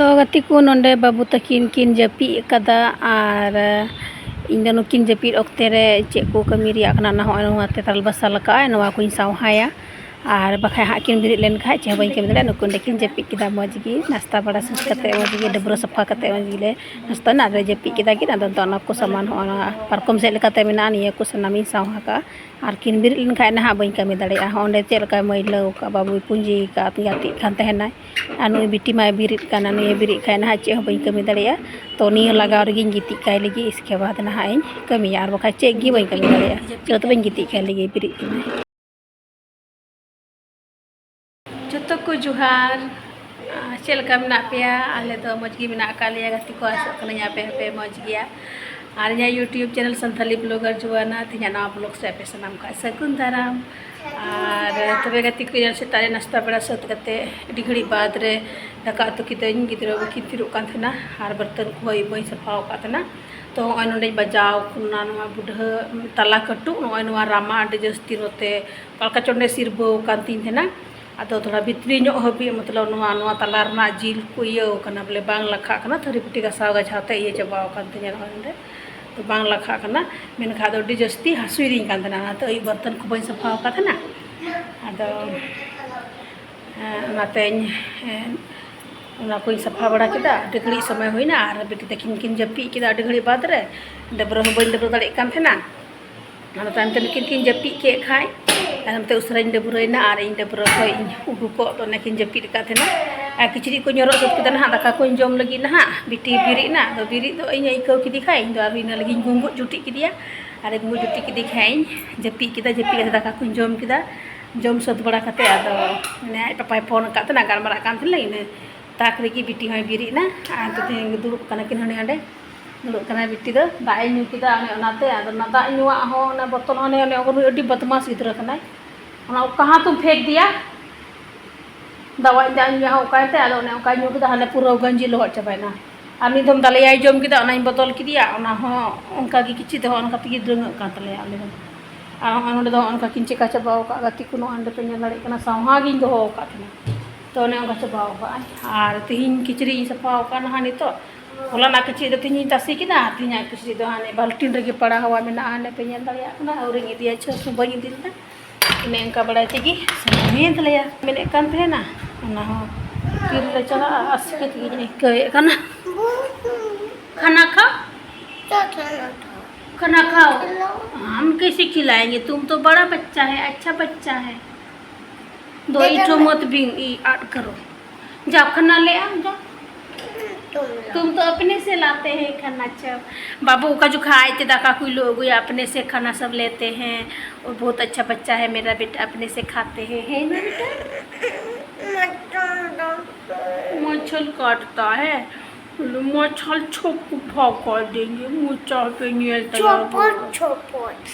तो गति को नोंडे बाबू तकिन किन जपी कदा और इन दोनों किन जपी ओक्ते रे चेक को कमी रिया कना ना होय नोते तल बसल का नवा को सावहाया और बखाय हा किन बिरित लेन खाय चे बई के मिले नुकुन किन जपी किदा मजगी नाश्ता बड़ा सुस कते मजगी डबरो सफा कते मजगी नाश्ता ना रे जपी किदा कि अदो तो को सामान हो पारकम से लेकाते मेना निया को सनामी सावहा का और किन बिरित लेन खाय ना बई कमी दड़िया होंडे चेल का मैलो का बाबू पूंजी का तियाति खान तहना anu बिटी माय बिरित काना नुय बिरित खाय ना चे बई कमी दड़िया तो निया लगाव रे गिती काय लगी इसके बाद ना इन कमी और बखाय चे गी बई कमी दड़िया चलो तो बई गिती खाय लगी बिरित जतो को जुहार चलका मेना पेया आले तो मजगी मेना कालिया गति को आसो कना पे पे मज गया और यहाँ YouTube channel Santhali blogger Juana तिना ना ब्लॉग से पे सनाम का सगुन दाराम और तबे गति को जल से तारे नाश्ता बड़ा सत कते एडी घड़ी बाद रे दाका तो कितन गिद्रो कितिरु कान थना और बर्तन को बई सफाव का थना तो नोंडे बजाव कुना नवा बुढ़ा तला कटु नवा रामा अड जस्ती रोते कलका चोंडे सिरबो कान तीन थना अदो थोड़ा भित्री हबी मतलब नवा तला रना जिल को इयो कना बोले बांग लखा कना थरी पुटी गसाव गछाते ये चबाव कान तिना नोंडे तो बांग लखा कना मेनखा दो अडी जस्ती हासुइरिंग कान तना तो बर्तन को बई सफाव का थना अदो नातेñ उना कोई सफा बड़ा किदा डगड़ी समय होइना और बेटी तकिन किन जपी किदा डगड़ी बाद रे डबरो बई डबरो दड़े कान थना और तानते किन जपी के खाय तानते उसराइन डबरोइना और इन डबरो खय उडुको तो नकिन जपी का थना आ किचरी को ñoro सब किदा ना दाका को जम लगी ना बिटी बिरी ना तो बिरी तो इन इको किदी खाय इन और इन लगी गुंगु जुटी किदिया और गुंगु जुटी किदी खाय जपी किदा दाका को जम किदा जम सत बड़ा कते आदो ने पापाय फोन का तना गालमरा कान थले इन ताक रेगी बिटी हय बिरी ना आ तो दुड़ुब कना किन हने आडे दुड़ुब कना बिटी दो दाई न्यू किदा अने ओनाते आदो ना दा न्यूआ हो ना बोतल हने अने अडी बदमाश गिद्रा कना ओना कहां तुम फेंक दिया दवा दा न्यूआ हो काते आदो ओने ओका न्यू किदा हने पूरा गंजी लोहट चबायना आमी दम दाले जम किदा ओना बोतल किदिया ओना हो ओनका गी किछि दो ओनका तिगी द्रंग का तले आले और दो उनका किन चिका चबाव का गति को अंडे पे लड़े कना सावहा गिन दो का थना तो ने उनका चबाव का और तिहिन किचरी सफाव का हानि तो होला ना किचरी तो तिहिन तासी किना तिहिन किचरी दो हाने बाल्टीन रे पड़ा हवा में ना आने पे दड़िया ना और इदिया छ बई दिलना इने इनका बड़ा तिगी समेत लया मेने कान थे ना ना हो फिर ले चला अस्के तिगी के कना खाना खा खाना खाओ हम कैसे खिलाएंगे तुम तो बड़ा बच्चा है अच्छा बच्चा है दो इटो मत भी ऐड करो जाओ खाना ले आओ जाओ तुम तो अपने से लाते हैं खाना सब बाबू का जो खाए थे दाका कोई लोग अपने से खाना सब लेते हैं और बहुत अच्छा बच्चा है मेरा बेटा अपने से खाते हैं है ना बेटा मच्छर काटता है मच्छर छोप भाव कर देंगे मुझा पे चौपट चौपट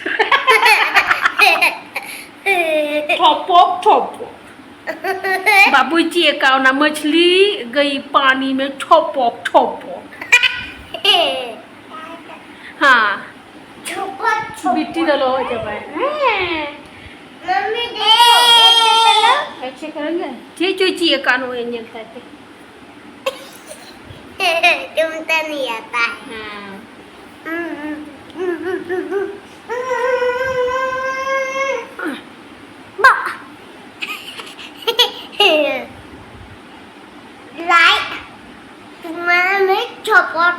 बाबू जी का ना मछली गई पानी में छोपक हाँ बिट्टी डालो जब ऐसे करेंगे ची कानू एंजल खाते तुम तो नहीं आता है लाइक तुम्हारा में चौपट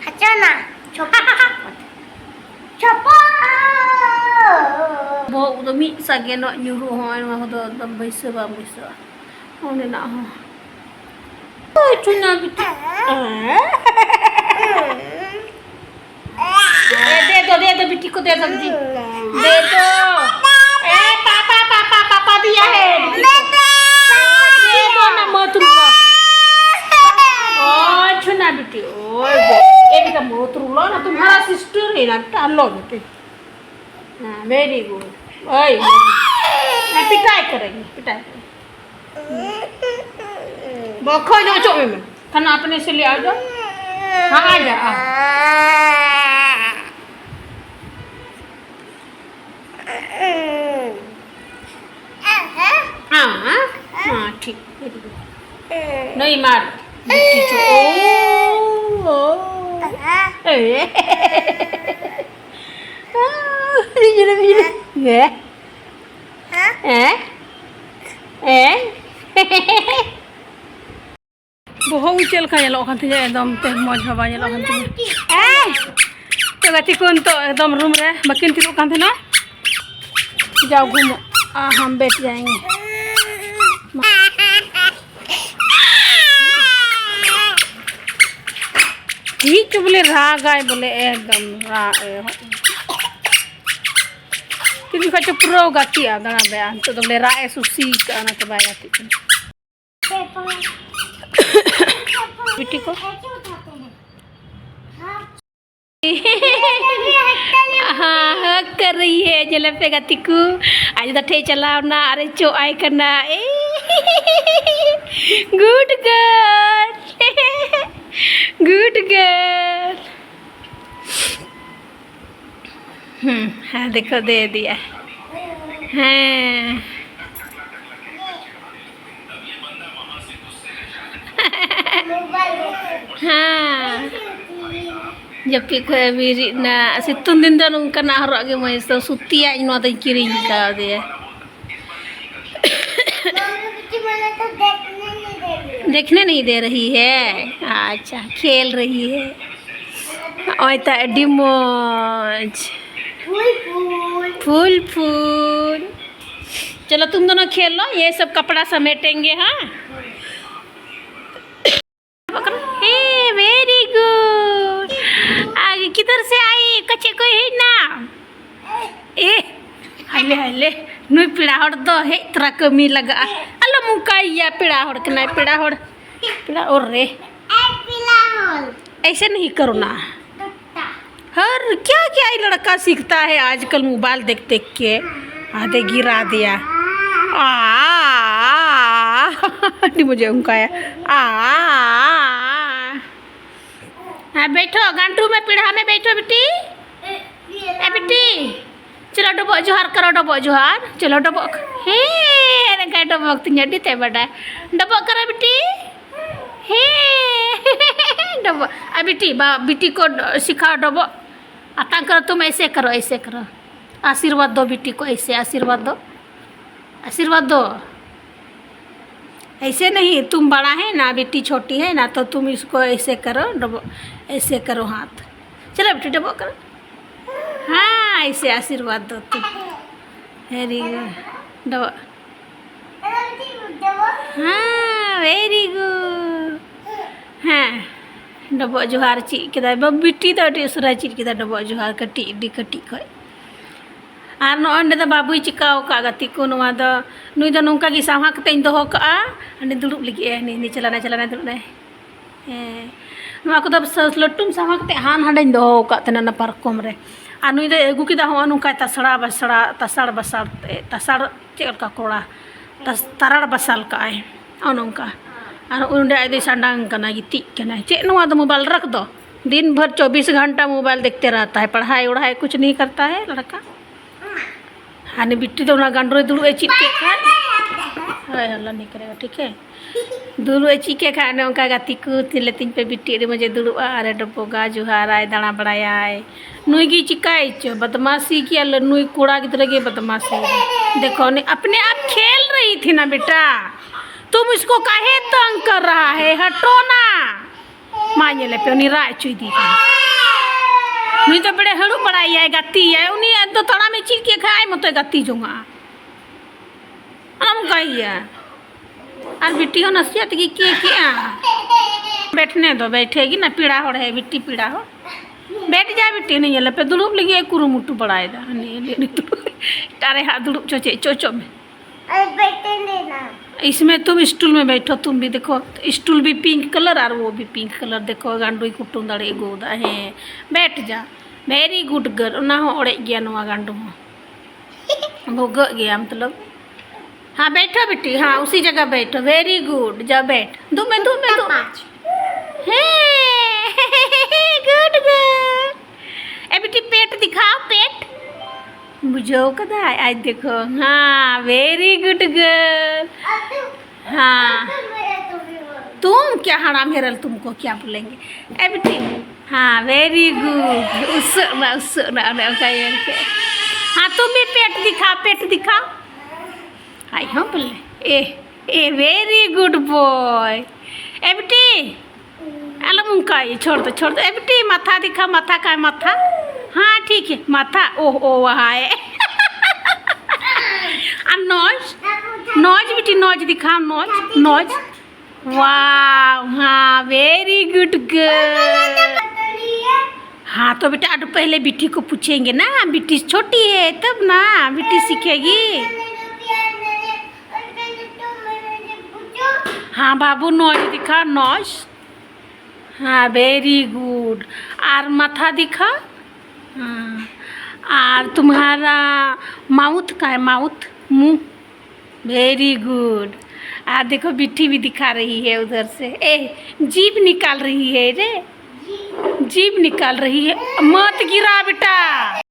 अच्छा ना चौपट वो तो मी सगे no nyuruh hoy ma do dam baisa ba baisaone na ho oi chuna bitu दे दो बिट्टी को दे दो दे दो पापा दिया है दे दो ना मत रुला ओ चुना बिट्टी ओए एक का मत रुला ना तुम्हारा सिस्टर है ना टालो बेटे हां वेरी गुड ओए मैं पिटाई करेंगे बखो जो चो में खाना अपने से ले आ जाओ हां आ जा हाँ ठीक नहीं मार बिट्टी चो ओ बहुत चल का एकदम ते मज हवा तो गति को तो एकदम रूम रे बकिन तिरुक ना जाओ घूमो हम बैठ जाएंगे ठीक बोले रागाय बोले एकदम क्योंकि कच्चा पूरा गाती आ दाना बयान तो बोले राय सुसी का ना तो बाय गाती बिट्टी को हाँ हक कर रही है जले पे गाती को आज दठे चलाओ ना अरे चो आय करना गुड गर्ल गुड गर्ल हाँ देखो दे दिया हाँ हाँ जब को अभी ना सितुन दिन दो उनका ना हर आगे मैं तो सुतिया इन वादा किरी का दे देखने नहीं दे रही है अच्छा खेल रही है और डिमोज फूल फूल चलो तुम दोनों खेल लो ये सब कपड़ा समेटेंगे हाँ वेरी गुड आगे किधर से आई कच्चे कोई है ना ए हले हले नुई पीड़ा हड़ दो हे तरह कमी लगा अल्लाह मुकाइया पीड़ा हड़ के ना पीड़ा और रे ऐसे नहीं करो ना हर क्या क्या ये लड़का सीखता है आजकल मोबाइल देख देख के आधे गिरा दिया मुझे उनका है हाँ बैठो गांटू में पीढ़ा में बैठो बेटी ए बेटी चलो डबो जोहार करो डबो जोहार चलो डबो हे क्या डबो तुझे डीते बड़ा डबो करो बेटी हे डबो आ बेटी को सिखाओ डबो आता करो तुम ऐसे करो आशीर्वाद दो बेटी को ऐसे आशीर्वाद दो ऐसे नहीं तुम बड़ा है ना बेटी छोटी है ना तो तुम इसको ऐसे करो डबो ऐसे करो हाथ चलो बेटी डबो करो हाँ ऐसे आशीर्वाद दो तुम वेरी गुड डबो हाँ वेरी गुड हाँ डबो जोहार चीज के बेटी तो उसरा चीज के डबो जोहार कटी कटी खो और नोंडे दो बाबू चिकाव का गति को नुई दो नौका की साहा कते दो का दुड़ब लगे नी चलाना दुड़ब नुआ को लटुम साहा कते हान हांडे दो का पार्कम रे और नुई दो अगू किदा हो नुका तसड़ा बसड़ा तसाड़ बसाड़ तसाड़ चेका कोड़ा तराड़ बसाल का और नौका और उन्हें आदि सांडांग कना गिती कना चे नुआ दो मोबाइल रख दो दिन भर 24 घंटा मोबाइल देखते रहता है पढ़ाई उढ़ाई कुछ नहीं करता है लड़का हाँ बिट्टी तो गांडो दुड़े चीज के खाए हल्ला नहीं करेगा ठीक है दुड़े चीज के खाए उनका गाती को तिले तीन पे बिट्टी रे मुझे दुड़ुआ अरे डबोगा जुहार आए दाना बड़ाया नुई की चिकाई चो बदमाशी किया नुई कूड़ा की तरह की बदमाशी देखो नहीं अपने आप खेल रही थी ना बेटा तुम इसको काहे तंग कर रहा है हटो ना माँ ये ले पे राय चुई दी नुई तो बड़े हड़ू बड़ाई है गति है उन्हीं तो तड़ा में चीज के खाए मत गति जोंगा हम कही है और बिट्टी हो नसियत की क्या बैठने दो बैठेगी ना पीड़ा हो रहे बिट्टी पीड़ा हो बैठ जा बिट्टी नहीं है पे दुड़ूब लगी कुरु मुट्टू बड़ाए तारे हाथ दुड़ूब चोचे चोचो में इसमें तुम स्टूल में बैठो तुम भी देखो स्टूल भी पिंक कलर और वो भी पिंक कलर देखो गांडू कुटुम दड़े गोदा है बैठ जा वेरी गुड गर्ल ना हो ओड़े गया नुआ गांडू भोग गया मतलब हाँ बैठो बेटी हाँ उसी जगह बैठो वेरी गुड जा बैठ दो में गुड गर्ल ए बेटी पेट दिखाओ पेट बुझो कदा आज देखो हाँ वेरी गुड गर्ल हाँ बच्चा हराम हेरल तुमको क्या बोलेंगे ए बेटी हाँ वेरी गुड उस के हाँ तुम भी पेट दिखा हाय हाँ बोले ए वेरी गुड बॉय ए बेटी अल मुंका ये छोड़ दो ए बेटी माथा दिखा माथा का माथा हाँ ठीक है माथा ओह वहाँ है नॉज बेटी नॉज दिखा नॉज वाह हाँ वेरी गुड गर्ल हाँ तो बेटा अब पहले बिट्टी को पूछेंगे ना बिट्टी छोटी है तब ना बिट्टी सीखेगी हाँ बाबू नॉज दिखा नॉज हाँ वेरी गुड और माथा दिखा हाँ और तुम्हारा माउथ का है माउथ मुंह वेरी गुड देखो बिट्टी भी दिखा रही है उधर से जीभ निकाल रही है रे जीभ निकाल रही है मत गिरा बेटा